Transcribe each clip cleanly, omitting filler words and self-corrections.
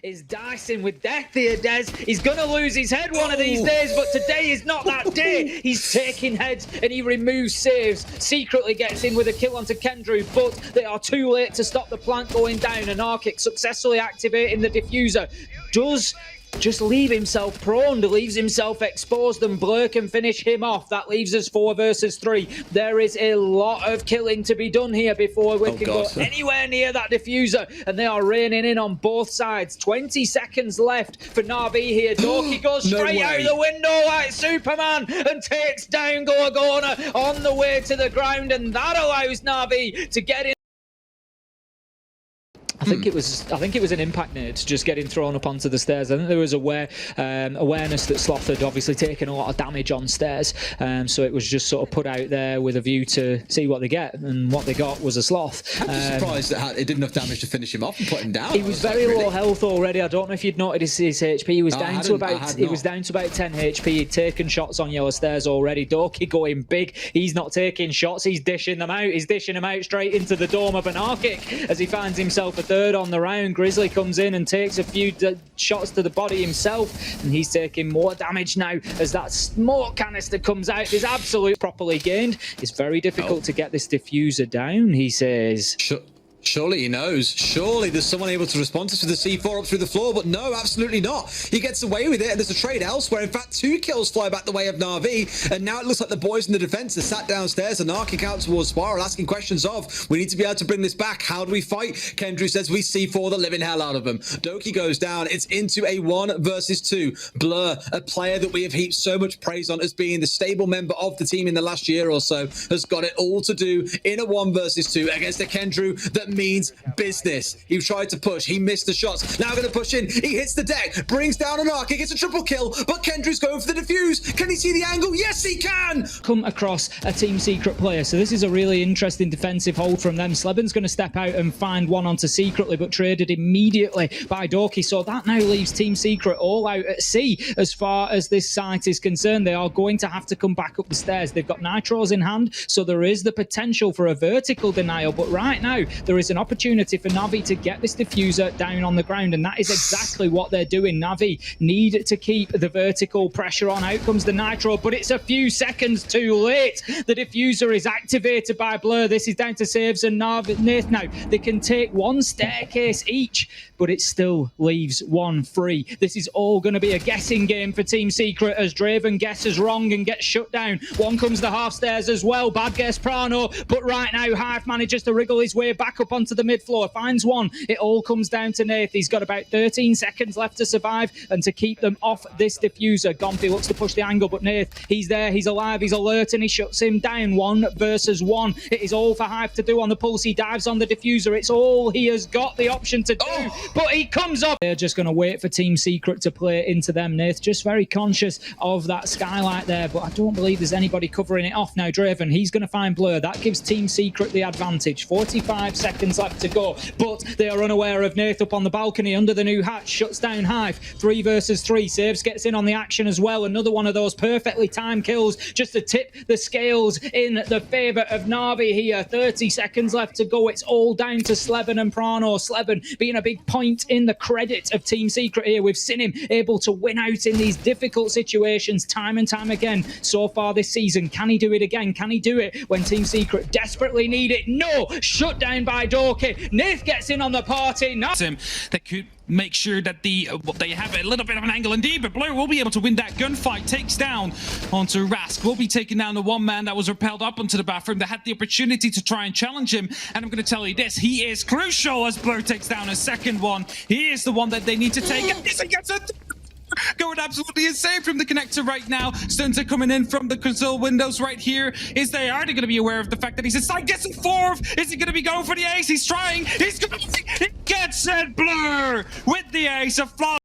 is dicing with death here, Des. He's going to lose his head one of these days, but today is not that day. He's taking heads and he removes saves. Secretly gets in with a kill onto Kendrew, but they are too late to stop the plant going down. And Arkic successfully activating the diffuser. Does just leave himself prone, leaves himself exposed, and Blur can finish him off. That leaves us 4 versus 3. There is a lot of killing to be done here before we can go anywhere near that diffuser, and they are raining in on both sides. 20 seconds left for Navi here. Doki goes straight out the window like Superman and takes down Gorgona on the way to the ground, and that allows Navi to get in. I think it was an impact nade just getting thrown up onto the stairs. I think there was awareness that Sloth had obviously taken a lot of damage on stairs, so it was just sort of put out there with a view to see what they get, and what they got was a Sloth. I'm just surprised that it did enough damage to finish him off and put him down. He was very low health already. I don't know if you'd noticed his HP. He was down to about 10 HP. He'd taken shots on yellow stairs already. Doki going big. He's not taking shots. He's dishing them out. He's dishing them out straight into the dome of an Arkic as he finds himself a third on the round. Grizzly comes in and takes a few shots to the body himself, and he's taking more damage now as that smoke canister comes out. Is absolutely properly gained. It's very difficult to get this diffuser down, he says. Surely he knows. Surely there's someone able to respond to the C4 up through the floor, but no, absolutely not. He gets away with it, and there's a trade elsewhere. In fact, 2 kills fly back the way of Navi, and now it looks like the boys in the defense are sat downstairs and Arkic out towards Spiral, asking questions of, we need to be able to bring this back. How do we fight? Kendrew says, we C4 the living hell out of them. Doki goes down. It's into a 1 versus 2. Blur, a player that we have heaped so much praise on as being the stable member of the team in the last year or so, has got it all to do in a 1 versus 2 against a Kendrew that means business. He tried to push, he missed the shots, now going to push in, he hits the deck, brings down an Arkic, gets a triple kill, but Kendrew's going for the defuse. Can he see the angle? Yes, he can! Come across a Team Secret player, so this is a really interesting defensive hold from them. Sleben's going to step out and find one onto Secretly, but traded immediately by Doki, so that now leaves Team Secret all out at sea as far as this site is concerned. They are going to have to come back up the stairs. They've got nitros in hand, so there is the potential for a vertical denial, but right now there is an opportunity for Navi to get this diffuser down on the ground, and that is exactly what they're doing. Navi need to keep the vertical pressure on. Out comes the nitro, but it's a few seconds too late. The diffuser is activated by Blur. This is down to saves and Nath now. They can take 1 staircase each, but it still leaves 1 free. This is all going to be a guessing game for Team Secret as Draven guesses wrong and gets shut down. One comes the half stairs as well. Bad guess Prano, but right now Hive manages to wriggle his way back up onto the mid floor, finds one. It all comes down to Nath. He's got about 13 seconds left to survive and to keep them off this diffuser. Gompy looks to push the angle, but Nath, he's there, he's alive, he's alert, and he shuts him down. 1 versus 1. It is all for Hive to do on the pulse. He dives on the diffuser. It's all he has got the option to do, but he comes up. They're just going to wait for Team Secret to play into them. Nath just very conscious of that skylight there, but I don't believe there's anybody covering it off now. Draven, he's going to find Blur. That gives Team Secret the advantage. 45 seconds left to go, but they are unaware of Nath up on the balcony under the new hatch. Shuts down Hive. 3 versus 3. Saves gets in on the action as well. Another one of those perfectly timed kills just to tip the scales in the favour of Navi here. 30 seconds left to go. It's all down to Sleben and Prano. Sleben being a big point in the credit of Team Secret here. We've seen him able to win out in these difficult situations time and time again so far this season. Can he do it again? Can he do it when Team Secret desperately need it? No! Shut down by Doki. Nath gets in on the party. Now that could make sure that they have a little bit of an angle indeed, but Blur will be able to win that gunfight. Takes down onto Rask. Will be taking down the 1 man that was repelled up into the bathroom that had the opportunity to try and challenge him. And I'm going to tell you this, he is crucial as Blur takes down a second one. He is the one that they need to take. And he gets a going absolutely insane from the connector right now. Stunter coming in from the console windows right here. Is they are going to be aware of the fact that he's inside? Gets a 4th. Is he going to be going for the ace? He's trying. He's going to. He gets it. Blur with the ace of flawless.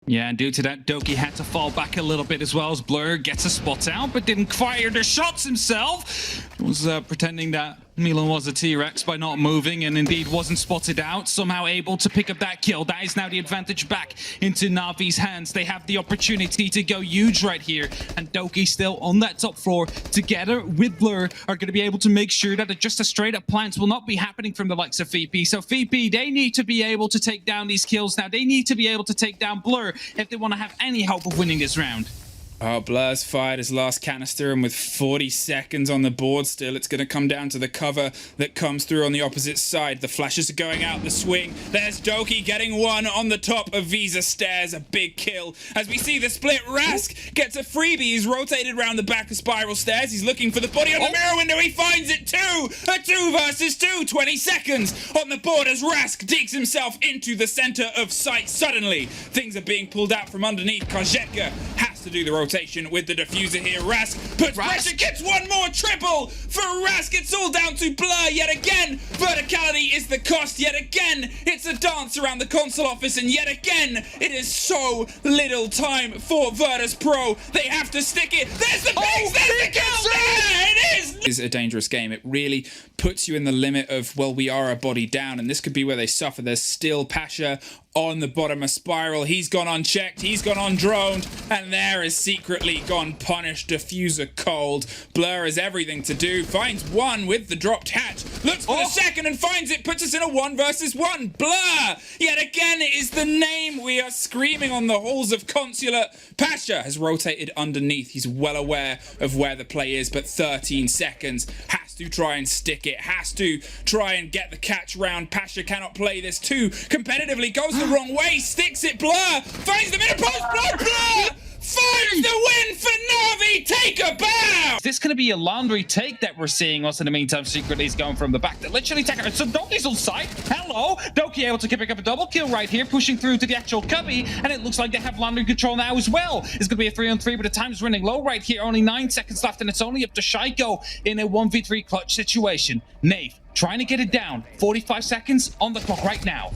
Yeah, and due to that, Doki had to fall back a little bit as well as Blur gets a spot out, but didn't fire the shots himself. Was pretending that Milan was a T-Rex by not moving and indeed wasn't spotted out, somehow able to pick up that kill. That is now the advantage back into Navi's hands. They have the opportunity to go huge right here, and Doki still on that top floor together with Blur are going to be able to make sure that just a straight up plants will not be happening from the likes of VP. So VP, they need to be able to take down these kills now. They need to be able to take down Blur if they want to have any hope of winning this round. Oh, Blur's fired his last canister, and with 40 seconds on the board still, it's going to come down to the cover that comes through on the opposite side. The flashes are going out the swing. There's Doki getting one on the top of Visa Stairs. A big kill. As we see the split, Rask gets a freebie. He's rotated around the back of Spiral Stairs. He's looking for the body on the mirror window. He finds it too. A 2 versus 2. 20 seconds on the board as Rask digs himself into the center of sight. Suddenly, things are being pulled out from underneath. Kajetka has to do the rotation with the diffuser here. Rask puts pressure, gets one more triple for Rask. It's all down to Blur yet again. Verticality is the cost yet again. It's a dance around the console office, and yet again it is so little time for Virtus Pro. They have to stick it. There's the pigs, there's the kill. There it is. It's a dangerous game. It really puts you in the limit of, well, we are a body down, and this could be where they suffer. There's still Pasha on the bottom of Spiral. He's gone unchecked, he's gone undroned, and there is secretly gone punished. Diffuser cold. Blur has everything to do, finds one with the dropped hatch, looks for the second and finds it, puts us in a 1 versus 1. Blur, yet again, it is the name we are screaming on the halls of Consulate. Pasha has rotated underneath. He's well aware of where the play is, but 13 seconds. Has to try and stick it, has to try and get the catch round. Pasha cannot play this too competitively, goes the wrong way, sticks it. Blur finds the middle post. Blur finds the win for Navi. Take a bow. Is this going to be a laundry take that we're seeing? Also, in the meantime, secretly is going from the back. They literally take it. So Doki's on side. Hello. Doki able to pick up a double kill right here, pushing through to the actual cubby, and it looks like they have laundry control now as well. It's going to be a 3-on-3, but the time's running low right here. Only 9 seconds left, and it's only up to Shaiko in a 1v3 clutch situation. Nave trying to get it down. 45 seconds on the clock right now.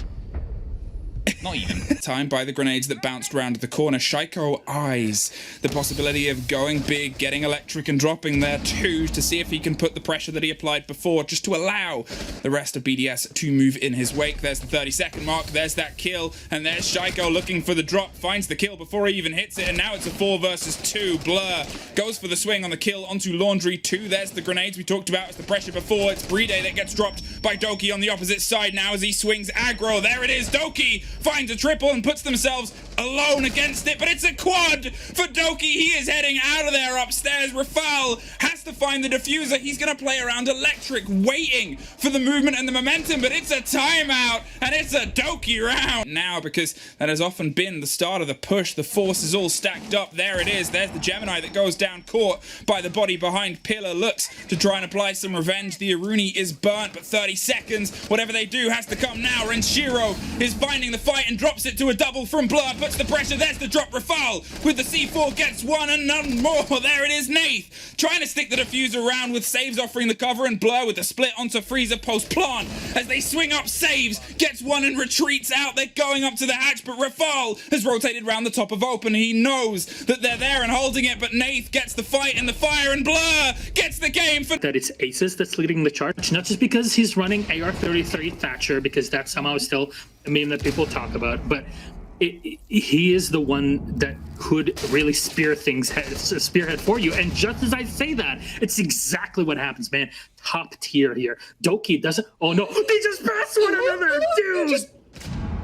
Not even. Time by the grenades that bounced round the corner. Shaiko eyes the possibility of going big, getting electric and dropping there too, to see if he can put the pressure that he applied before, just to allow the rest of BDS to move in his wake. There's the 30-second mark, there's that kill, and there's Shaiko looking for the drop, finds the kill before he even hits it, and now it's a 4 versus 2. Blur goes for the swing on the kill onto Laundry 2. There's the grenades we talked about as the pressure before. It's Bride that gets dropped by Doki on the opposite side now as he swings aggro. There it is. Doki finds a triple and puts themselves alone against it, but it's a quad for Doki. He is heading out of there upstairs. Rafal has to find the diffuser. He's going to play around electric, waiting for the movement and the momentum, but it's a timeout, and it's a Doki round now, because that has often been the start of the push. The force is all stacked up. There it is. There's the Gemini that goes down, caught by the body behind Pillar. Looks to try and apply some revenge. The Aruni is burnt, but 30 seconds. Whatever they do has to come now. Renshiro is finding the fight and drops it to a double from Blur, puts the pressure. There's the drop. Rafal with the C4 gets one and none more. There it is. Nath trying to stick the diffuser around with saves offering the cover, and Blur with the split onto Freezer post plant as they swing up. Saves, gets one and retreats out. They're going up to the hatch, but Rafal has rotated around the top of open. He knows that they're there and holding it, but Nath gets the fight and the fire, and Blur gets the game for that. It's Aces that's leading the charge, not just because he's running AR-33 Thatcher, because that's somehow still a meme that people talk about, but he is the one that could really spearhead for you. And just as I say that, it's exactly what happens, man. Top tier here. Doki doesn't. Oh no, they just passed one another, dude.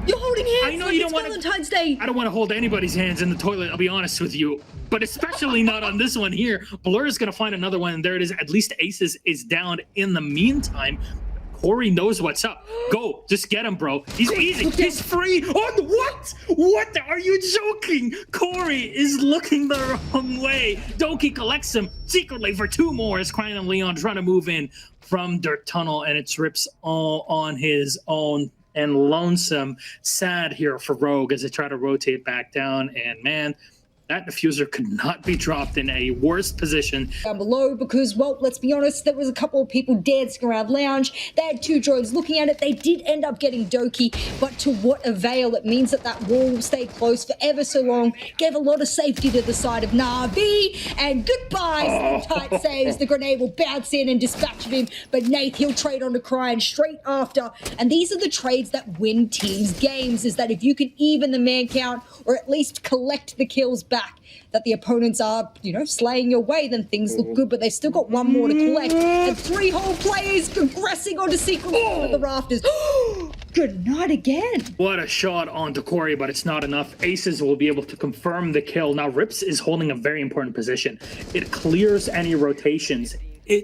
You're holding hands. I know like you it's don't want Valentine's Day. I don't want to hold anybody's hands in the toilet, I'll be honest with you, but especially not on this one here. Blur is going to find another one, and there it is. At least Aces is down. In the meantime, Corey knows what's up. Go, just get him, bro. He's easy. He's free. Oh, what? What? Are you joking? Corey is looking the wrong way. Doki collects him secretly for 2 more as Crying and Leon trying to move in from Dirt Tunnel, and it's Rips all on his own. And lonesome, sad here for Rogue as they try to rotate back down. And man, That diffuser could not be dropped in a worse position. Down below because, well, let's be honest, there was a couple of people dancing around lounge. They had two drones looking at it. They did end up getting Doki, but to what avail? It means that that wall stayed closed for ever so long, gave a lot of safety to the side of Na'Vi, and goodbye, tight saves. The grenade will bounce in and dispatch him, but Nath, he'll trade on to Cryan straight after. And these are the trades that win teams games, is that if you can even the man count or at least collect the kills back that the opponents are, you know, slaying your way, then things look good, but they've still got one more to collect. And 3 whole players progressing onto secret with the rafters. Good night again. What a shot onto Corey, but it's not enough. Aces will be able to confirm the kill. Now, Rips is holding a very important position. It clears any rotations.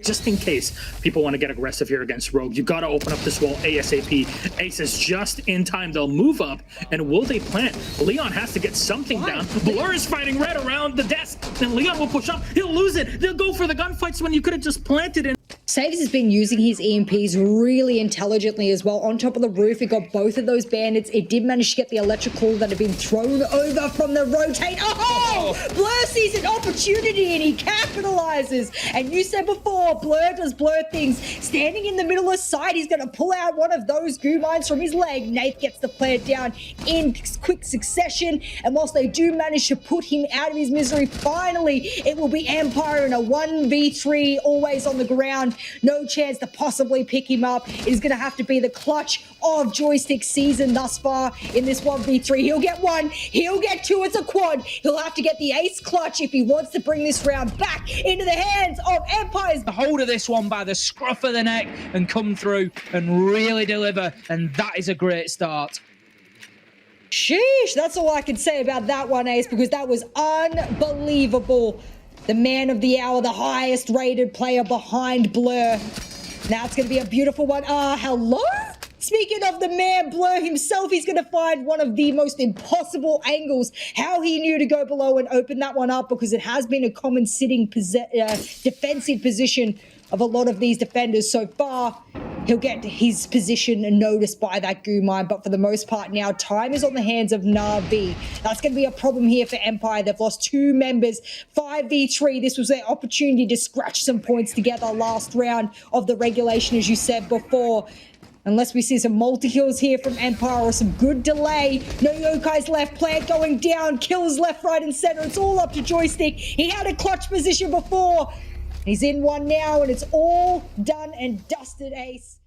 Just in case people want to get aggressive here against Rogue, you got to open up this wall ASAP. Aces just in time. They'll move up, and will they plant? Leon has to get something down. Blur is fighting red around the desk. Then Leon will push up. He'll lose it. They'll go for the gunfights when you could have just planted in. Saves has been using his EMPs really intelligently as well. On top of the roof, he got both of those bandits. It did manage to get the electrical that had been thrown over from the rotate. Oh! Blur sees an opportunity and he capitalizes. And you said before, Blur does Blur things. Standing in the middle of sight, he's going to pull out one of those goo mines from his leg. Nath gets the plant down in quick succession. And whilst they do manage to put him out of his misery, finally, it will be Empire in a 1v3, always on the ground. No chance to possibly pick him up. It is going to have to be the clutch of Joystick season thus far in this 1v3. He'll get 1, he'll get 2, it's a quad. He'll have to get the ace clutch if he wants to bring this round back into the hands of Empire's. The hold of this one by the scruff of the neck and come through and really deliver, and that is a great start. Sheesh, that's all I can say about that one, Ace, because that was unbelievable. The man of the hour, the highest rated player behind Blur. Now it's going to be a beautiful one. Hello? Speaking of the man, Blur himself, he's going to find one of the most impossible angles. How he knew to go below and open that one up, because it has been a common sitting defensive position of a lot of these defenders so far. He'll get his position noticed by that goo mine, but for the most part now, time is on the hands of Na'Vi. That's going to be a problem here for Empire. They've lost 2 members, 5v3. This was their opportunity to scratch some points together last round of the regulation, as you said before. Unless we see some multi-kills here from Empire or some good delay. No Yokai's left, plant going down, kills left, right, and center. It's all up to Joystick. He had a clutch position before. He's in one now, and it's all done and dusted, Ace.